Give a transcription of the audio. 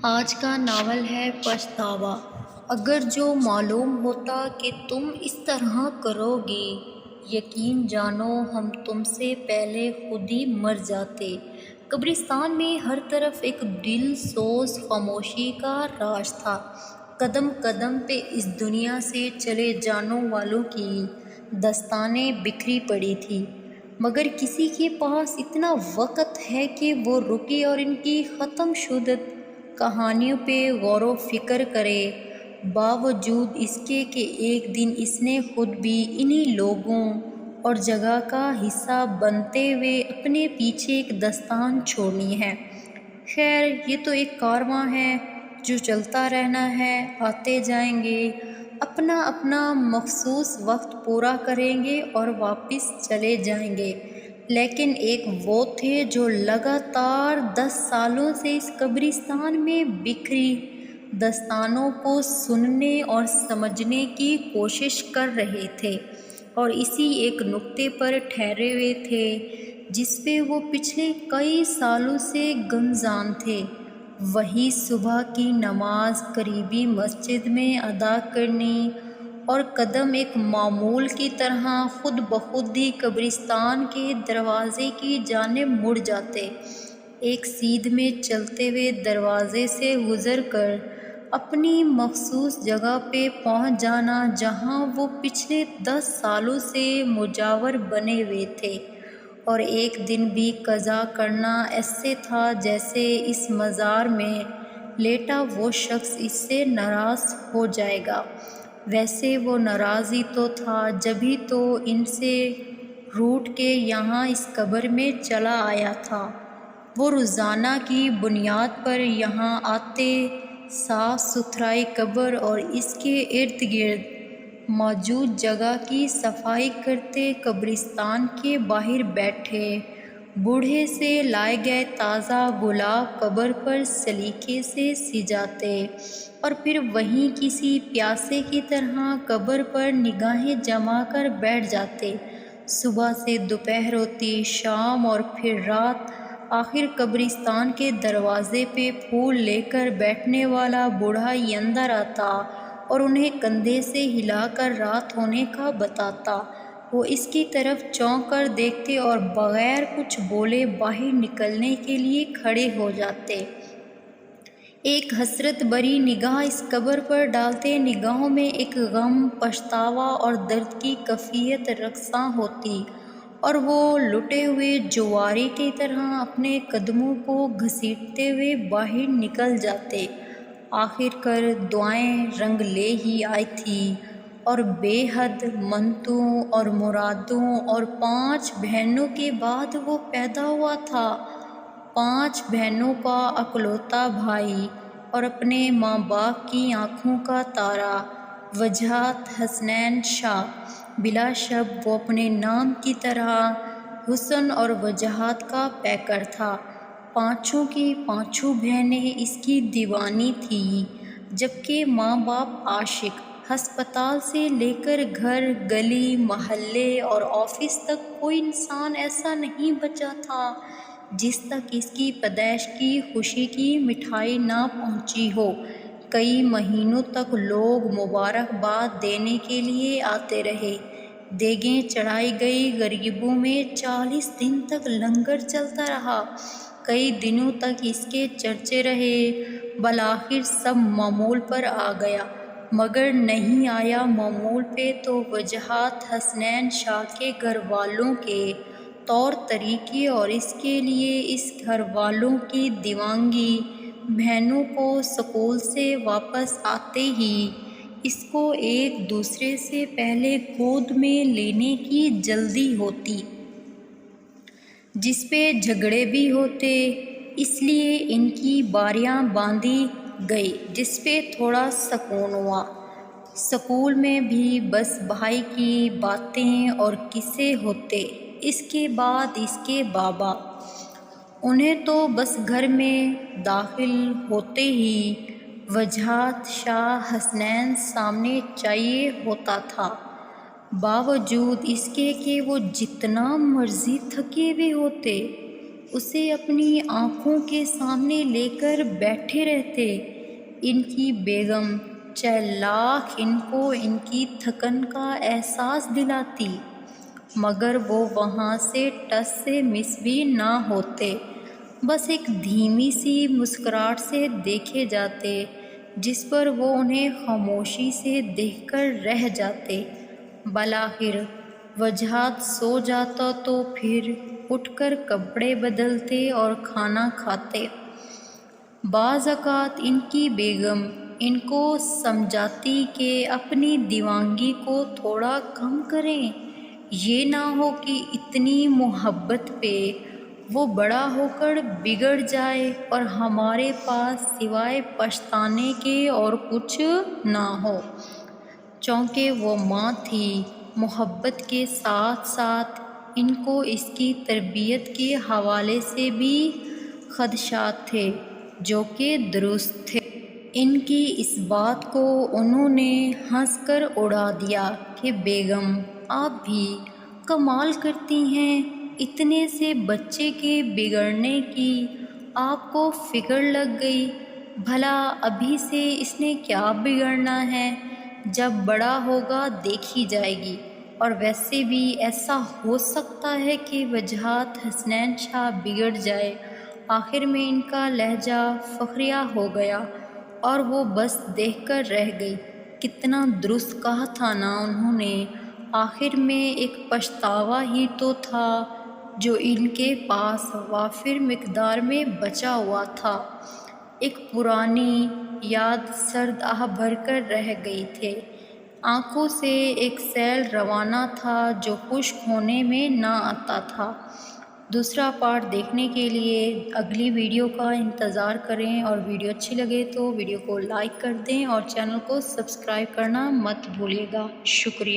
آج کا ناول ہے پچھتاوا۔ اگر جو معلوم ہوتا کہ تم اس طرح کرو گے، یقین جانو ہم تم سے پہلے خود ہی مر جاتے۔ قبرستان میں ہر طرف ایک دل سوز خاموشی کا راج تھا۔ قدم قدم پہ اس دنیا سے چلے جانے والوں کی داستانیں بکھری پڑی تھیں، مگر کسی کے پاس اتنا وقت ہے کہ وہ رکے اور ان کی ختم شدہ کہانیوں پہ غور و فکر کرے، باوجود اس کے کہ ایک دن اس نے خود بھی انہی لوگوں اور جگہ کا حصہ بنتے ہوئے اپنے پیچھے ایک داستان چھوڑنی ہے۔ خیر، یہ تو ایک کارواں ہے جو چلتا رہنا ہے، آتے جائیں گے، اپنا اپنا مخصوص وقت پورا کریں گے اور واپس چلے جائیں گے، لیکن ایک وہ تھے جو لگاتار 10 سالوں سے اس قبرستان میں بکھری داستانوں کو سننے اور سمجھنے کی کوشش کر رہے تھے، اور اسی ایک نقطے پر ٹھہرے ہوئے تھے جس پہ وہ پچھلے کئی سالوں سے گمزان تھے، وہی صبح کی نماز قریبی مسجد میں ادا کرنی، اور قدم ایک معمول کی طرح خود بخود ہی قبرستان کے دروازے کی جانب مڑ جاتے، ایک سیدھ میں چلتے ہوئے دروازے سے گزر کر اپنی مخصوص جگہ پہ پہنچ جانا جہاں وہ پچھلے 10 سالوں سے مجاور بنے ہوئے تھے، اور ایک دن بھی قضا کرنا ایسے تھا جیسے اس مزار میں لیٹا وہ شخص اس سے ناراض ہو جائے گا۔ ویسے وہ ناراض ہی تو تھا، جبھی تو ان سے روٹھ کے یہاں اس قبر میں چلا آیا تھا۔ وہ روزانہ کی بنیاد پر یہاں آتے، صاف ستھرائی قبر اور اس کے ارد گرد موجود جگہ کی صفائی کرتے، قبرستان کے باہر بیٹھے بوڑھے سے لائے گئے تازہ گلاب قبر پر سلیقے سے سجاتے، اور پھر وہیں کسی پیاسے کی طرح قبر پر نگاہیں جما کر بیٹھ جاتے۔ صبح سے دوپہر ہوتی، شام اور پھر رات، آخر قبرستان کے دروازے پہ پھول لے کر بیٹھنے والا بوڑھا ہی اندر آتا اور انہیں کندھے سے ہلا کر رات ہونے کا بتاتا۔ وہ اس کی طرف چونک کر دیکھتے اور بغیر کچھ بولے باہر نکلنے کے لیے کھڑے ہو جاتے۔ ایک حسرت بھری نگاہ اس قبر پر ڈالتے، نگاہوں میں ایک غم، پچھتاوا اور درد کی کیفیت رقصاں ہوتی، اور وہ لٹے ہوئے جواری کی طرح اپنے قدموں کو گھسیٹتے ہوئے باہر نکل جاتے۔ آخر کار دعائیں رنگ لے ہی آئی تھیں، اور بے حد منتوں اور مرادوں اور 5 بہنوں کے بعد وہ پیدا ہوا تھا، 5 بہنوں کا اکلوتا بھائی اور اپنے ماں باپ کی آنکھوں کا تارا، وجاہت حسنین شاہ۔ بلا شک وہ اپنے نام کی طرح حسن اور وجاہت کا پیکر تھا۔ 5 کی 5 بہنیں اس کی دیوانی تھیں، جبکہ ماں باپ عاشق۔ ہسپتال سے لے کر گھر، گلی محلے اور آفس تک کوئی انسان ایسا نہیں بچا تھا جس تک اس کی پیدائش کی خوشی کی مٹھائی نہ پہنچی ہو۔ کئی مہینوں تک لوگ مبارکباد دینے کے لیے آتے رہے، دیگیں چڑھائی گئی، غریبوں میں 40 دن تک لنگر چلتا رہا، کئی دنوں تک اس کے چرچے رہے، بالآخر سب معمول پر آ گیا، مگر نہیں آیا معمول پہ تو وجاہت حسنین شاہ کے گھر والوں کے طور طریقے اور اس کے لیے اس گھر والوں کی دیوانگی، بہنوں کو سکول سے واپس آتے ہی اس کو ایک دوسرے سے پہلے گود میں لینے کی جلدی ہوتی، جس پہ جھگڑے بھی ہوتے، اس لیے ان کی باریاں باندھی گئی، جس پہ تھوڑا سکون ہوا۔ سکول میں بھی بس بھائی کی باتیں اور قصے ہوتے، اس کے بعد اس کے بابا، انہیں تو بس گھر میں داخل ہوتے ہی وجاہت شاہ حسنین سامنے چاہیے ہوتا تھا، باوجود اس کے کہ وہ جتنا مرضی تھکے ہوئے ہوتے، اسے اپنی آنکھوں کے سامنے لے کر بیٹھے رہتے۔ ان کی بیگم چاہے لاکھ ان کو ان کی تھکن کا احساس دلاتی، مگر وہ وہاں سے ٹس سے مس بھی نہ ہوتے، بس ایک دھیمی سی مسکراہٹ سے دیکھے جاتے، جس پر وہ انہیں خاموشی سے دیکھ کر رہ جاتے۔ بالآخر وجاہت سو جاتا تو پھر اٹھ کر کپڑے بدلتے اور کھانا کھاتے۔ بعض اوقات ان کی بیگم ان کو سمجھاتی کہ اپنی دیوانگی کو تھوڑا کم کریں، یہ نہ ہو کہ اتنی محبت پہ وہ بڑا ہو کر بگڑ جائے اور ہمارے پاس سوائے پچھتانے کے اور کچھ نہ ہو۔ چونکہ وہ ماں تھی، محبت کے ساتھ ساتھ ان کو اس کی تربیت کے حوالے سے بھی خدشات تھے جو کہ درست تھے۔ ان کی اس بات کو انہوں نے ہنس کر اڑا دیا کہ بیگم آپ بھی کمال کرتی ہیں، اتنے سے بچے کے بگڑنے کی آپ کو فکر لگ گئی، بھلا ابھی سے اس نے کیا بگڑنا ہے، جب بڑا ہوگا دیکھی جائے گی۔ اور ویسے بھی ایسا ہو سکتا ہے کہ وجاہت حسنین شاہ بگڑ جائے۔ آخر میں ان کا لہجہ فخریہ ہو گیا اور وہ بس دیکھ کر رہ گئی۔ کتنا درست کہا تھا نا انہوں نے، آخر میں ایک پچھتاوا ہی تو تھا جو ان کے پاس وافر مقدار میں بچا ہوا تھا، ایک پرانی یاد سرد آہ بھر کر رہ گئی تھی۔ آنکھوں سے ایک سیل روانہ تھا جو خشک ہونے میں نہ آتا تھا۔ دوسرا پارٹ دیکھنے کے لیے اگلی ویڈیو کا انتظار کریں، اور ویڈیو اچھی لگے تو ویڈیو کو لائک کر دیں اور چینل کو سبسکرائب کرنا مت بھولیے گا۔ شکریہ۔